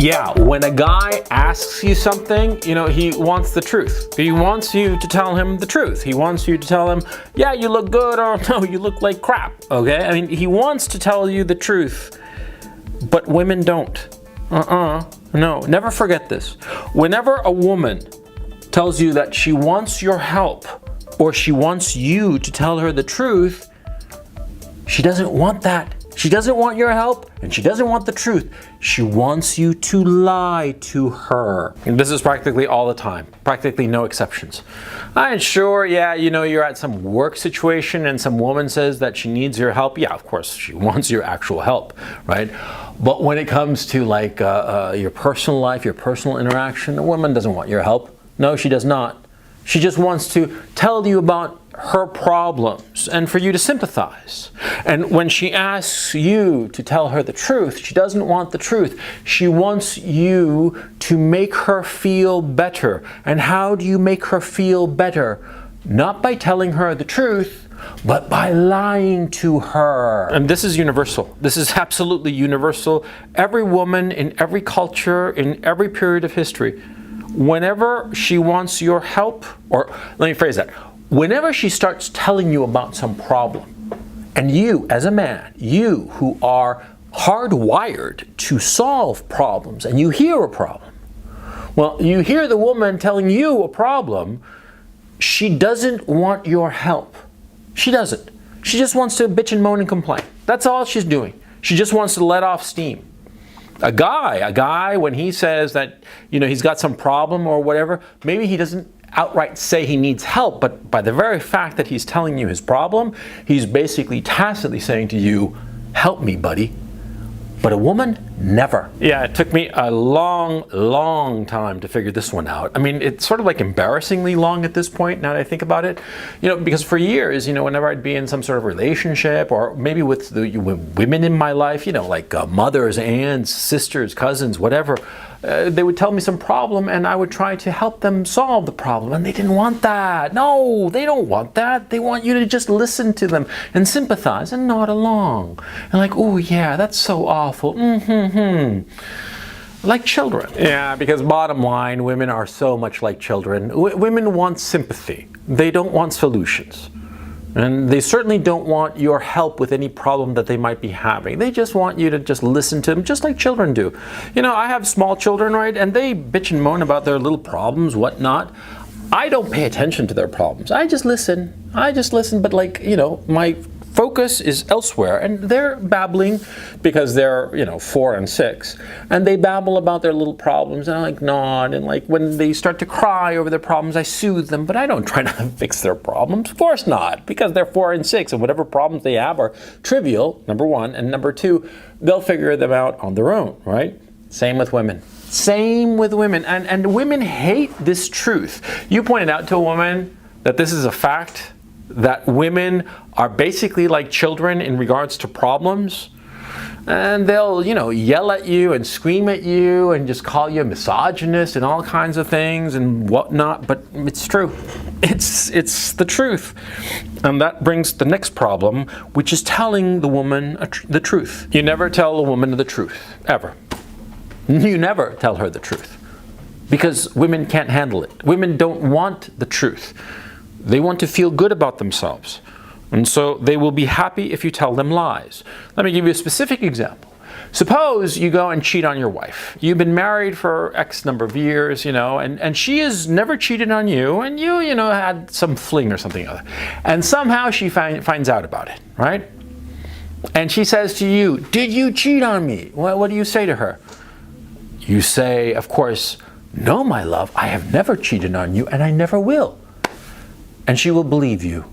Yeah, when a guy asks you something, he wants the truth. He wants you to tell him the truth. He wants you to tell him, yeah, you look good, or no, you look like crap, okay? I mean, he wants to tell you the truth, but women don't. No, never forget this. Whenever a woman tells you that she wants your help, or she wants you to tell her the truth, she doesn't want that. She doesn't want your help, and she doesn't want the truth. She wants you to lie to her. And this is practically all the time, practically no exceptions. And sure, yeah, you're at some work situation and some woman says that she needs your help. Yeah, of course, she wants your actual help, right? But when it comes to like your personal life, your personal interaction, a woman doesn't want your help. No, she does not. She just wants to tell you about her problems and for you to sympathize. And when she asks you to tell her the truth, she doesn't want the truth. She wants you to make her feel better. And how do you make her feel better? Not by telling her the truth, but by lying to her. And this is universal. This is absolutely universal. Every woman in every culture, in every period of history, whenever she wants your help, or let me phrase that, whenever she starts telling you about some problem, and you as a man, you who are hardwired to solve problems, and you hear a problem, well, you hear the woman telling you a problem, she doesn't want your help. She doesn't. She just wants to bitch and moan and complain. That's all she's doing. She just wants to let off steam. A guy, when he says that, he's got some problem or whatever, maybe he doesn't outright say he needs help, but by the very fact that he's telling you his problem, he's basically tacitly saying to you, help me, buddy. But a woman, never. Yeah, it took me a long time to figure this one out. I mean, it's sort of like embarrassingly long at this point, now that I think about it. Because for years, whenever I'd be in some sort of relationship, or maybe with the women in my life, like mothers, aunts, sisters, cousins, whatever, they would tell me some problem and I would try to help them solve the problem, and they didn't want that. No, they don't want that. They want you to just listen to them and sympathize and nod along. And like, oh yeah, that's so awful. Like children. Yeah, because bottom line, women are so much like children. Women want sympathy. They don't want solutions. And they certainly don't want your help with any problem that they might be having. They just want you to just listen to them, just like children do. I have small children, right? And they bitch and moan about their little problems, whatnot. I don't pay attention to their problems. I just listen, but my focus is elsewhere, and they're babbling because they're 4 and 6, and they babble about their little problems, and I nod, and when they start to cry over their problems, I soothe them, but I don't try to fix their problems. Of course not, because they're 4 and 6, and whatever problems they have are trivial, number one, and number two, they'll figure them out on their own, right? Same with women. Same with women, and women hate this truth. You pointed out to a woman that this is a fact, that women are basically like children in regards to problems, and they'll yell at you and scream at you and just call you a misogynist and all kinds of things and whatnot, but it's true. It's the truth. And that brings the next problem, which is telling the woman the truth. You never tell a woman the truth, ever. You never tell her the truth, because women can't handle it. Women don't want the truth. They want to feel good about themselves. And so they will be happy if you tell them lies. Let me give you a specific example. Suppose you go and cheat on your wife. You've been married for X number of years, and she has never cheated on you, and you had some fling or something other. And somehow she finds out about it, right? And she says to you, did you cheat on me? What do you say to her? You say, of course, no, my love, I have never cheated on you, and I never will. And she will believe you.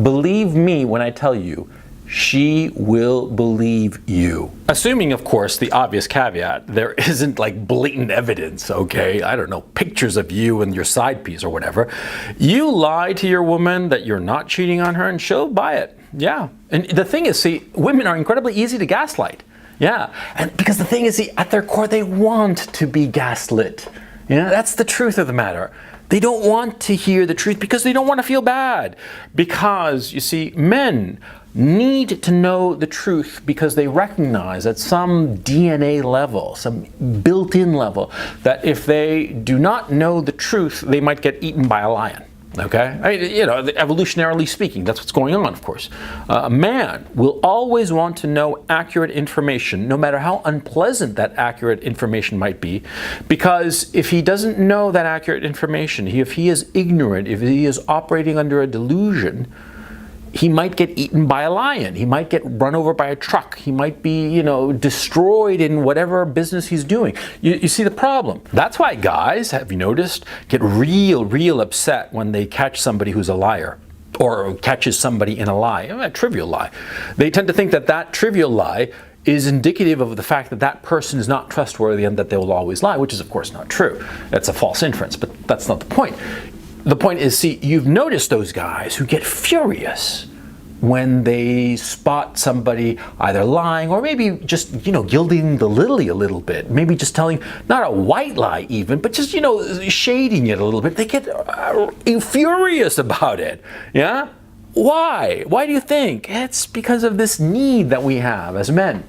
Believe me when I tell you, she will believe you. Assuming, of course, the obvious caveat, there isn't blatant evidence, okay? I don't know, pictures of you and your side piece or whatever. You lie to your woman that you're not cheating on her and she'll buy it. Yeah. And the thing is, see, women are incredibly easy to gaslight. Yeah. And because the thing is, see, at their core, they want to be gaslit. That's the truth of the matter. They don't want to hear the truth because they don't want to feel bad. Because, you see, men need to know the truth because they recognize at some DNA level, some built-in level, that if they do not know the truth, they might get eaten by a lion. Okay? I mean, you know, evolutionarily speaking, that's what's going on, of course. A man will always want to know accurate information, no matter how unpleasant that accurate information might be, because if he doesn't know that accurate information, if he is ignorant, if he is operating under a delusion, he might get eaten by a lion. He might get run over by a truck. He might be, you know, destroyed in whatever business he's doing. You see the problem. That's why guys, have you noticed, get real upset when they catch somebody who's a liar or catches somebody in a lie, a trivial lie. They tend to think that that trivial lie is indicative of the fact that that person is not trustworthy and that they will always lie, which is of course not true. That's a false inference, but that's not the point. The point is, see, you've noticed those guys who get furious when they spot somebody either lying or maybe just, you know, gilding the lily a little bit, maybe just telling, not a white lie even, but just, you know, shading it a little bit. They get furious about it, yeah? Why? Why do you think? It's because of this need that we have as men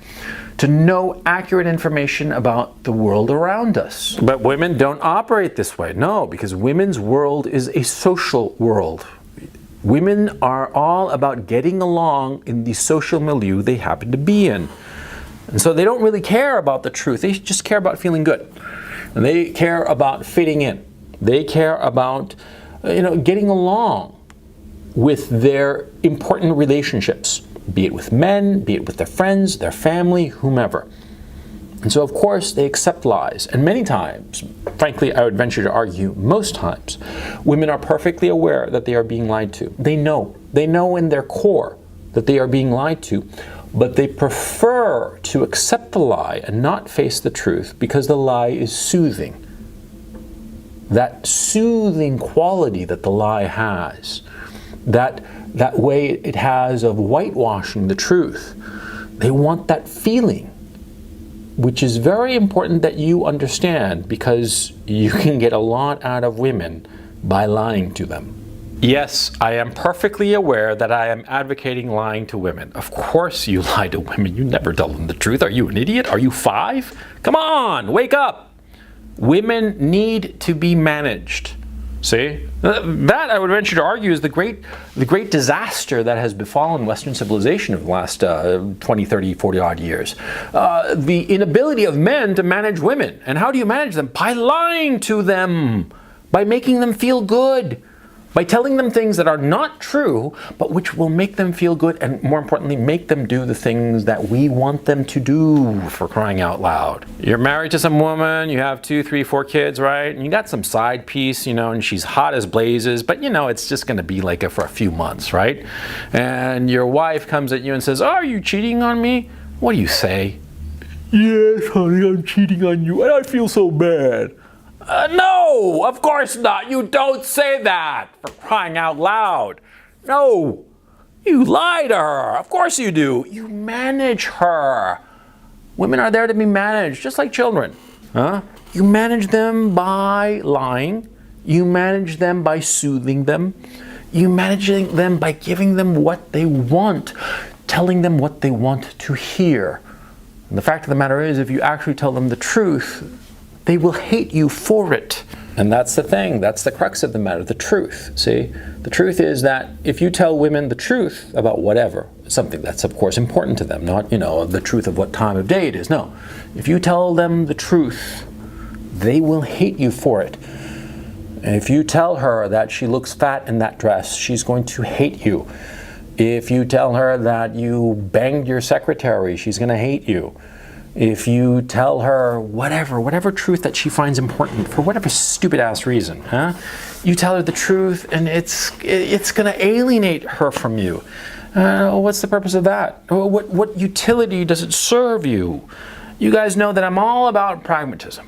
to know accurate information about the world around us. But women don't operate this way. No, because women's world is a social world. Women are all about getting along in the social milieu they happen to be in. And so they don't really care about the truth. They just care about feeling good. And they care about fitting in. They care about, you know, getting along with their important relationships, be it with men, be it with their friends, their family, whomever. And so, of course, they accept lies. And many times, frankly, I would venture to argue, most times, women are perfectly aware that they are being lied to. They know in their core that they are being lied to, but they prefer to accept the lie and not face the truth because the lie is soothing. That soothing quality that the lie has, that way it has of whitewashing the truth. They want that feeling, which is very important that you understand, because you can get a lot out of women by lying to them. Yes, I am perfectly aware that I am advocating lying to women. Of course you lie to women. You never tell them the truth. Are you an idiot? Are you 5? Come on, wake up. Women need to be managed. See? That, I would venture to argue, is the great disaster that has befallen Western civilization over the last 20, 30, 40 odd years. The inability of men to manage women. And how do you manage them? By lying to them. By making them feel good. By telling them things that are not true, but which will make them feel good, and more importantly, make them do the things that we want them to do, for crying out loud. You're married to some woman, you have 2, 3, 4 kids, right? And you got some side piece, you know, and she's hot as blazes, but you know, it's just gonna be like for a few months, right? And your wife comes at you and says, "Oh, are you cheating on me?" What do you say? "Yes, honey, I'm cheating on you, and I feel so bad." No, of course not. You don't say that, for crying out loud. No, you lie to her. Of course you do. You manage her. Women are there to be managed, just like children. Huh? You manage them by lying. You manage them by soothing them. You manage them by giving them what they want, telling them what they want to hear. And the fact of the matter is, if you actually tell them the truth, they will hate you for it. And that's the thing, that's the crux of the matter, the truth, see? The truth is that if you tell women the truth about whatever, something that's of course important to them, not, you know, the truth of what time of day it is, no. If you tell them the truth, they will hate you for it. And if you tell her that she looks fat in that dress, she's going to hate you. If you tell her that you banged your secretary, she's gonna hate you. If you tell her whatever truth that she finds important, for whatever stupid ass reason, huh? You tell her the truth and it's gonna alienate her from you. What's the purpose of that? What utility does it serve you? You guys know that I'm all about pragmatism.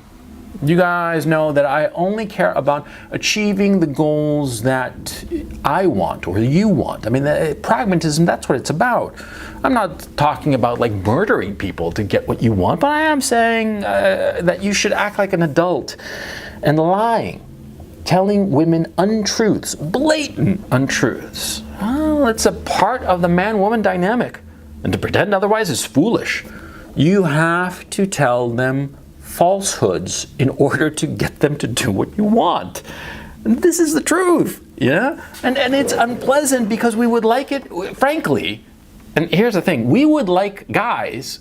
You guys know that I only care about achieving the goals that I want or you want. I mean, pragmatism, that's what it's about. I'm not talking about like murdering people to get what you want, but I am saying that you should act like an adult and lying, telling women untruths, blatant untruths. Well, it's a part of the man-woman dynamic. And to pretend otherwise is foolish. You have to tell them falsehoods in order to get them to do what you want. And this is the truth, yeah? And it's unpleasant because we would like it, frankly. And here's the thing, guys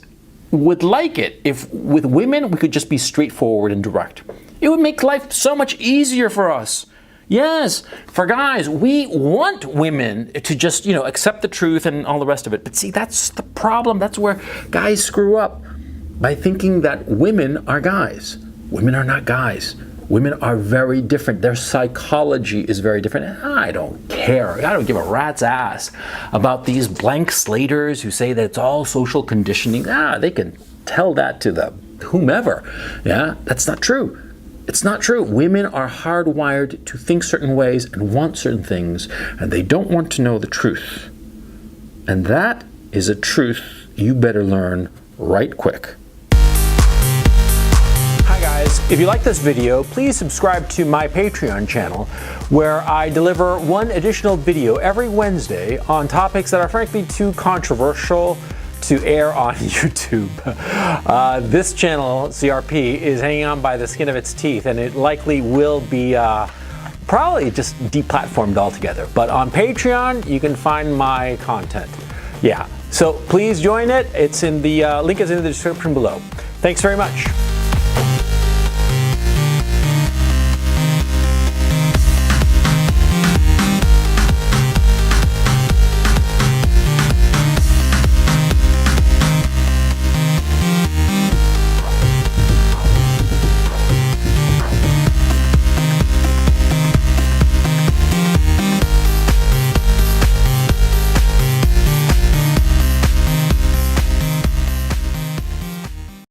would like it if with women we could just be straightforward and direct. It would make life so much easier for us. Yes, for guys, we want women to just, accept the truth and all the rest of it. But see, that's the problem. That's where guys screw up, by thinking that women are guys. Women are not guys. Women are very different. Their psychology is very different. And I don't care. I don't give a rat's ass about these blank slaters who say that it's all social conditioning. They can tell that to whomever. Yeah, that's not true. It's not true. Women are hardwired to think certain ways and want certain things, and they don't want to know the truth. And that is a truth you better learn right quick. Hi guys, if you like this video, please subscribe to my Patreon channel, where I deliver one additional video every Wednesday on topics that are frankly too controversial to air on YouTube. This channel, CRP, is hanging on by the skin of its teeth, and it likely will be probably just deplatformed altogether. But on Patreon, you can find my content. Yeah, so please join it. It's in the link is in the description below. Thanks very much.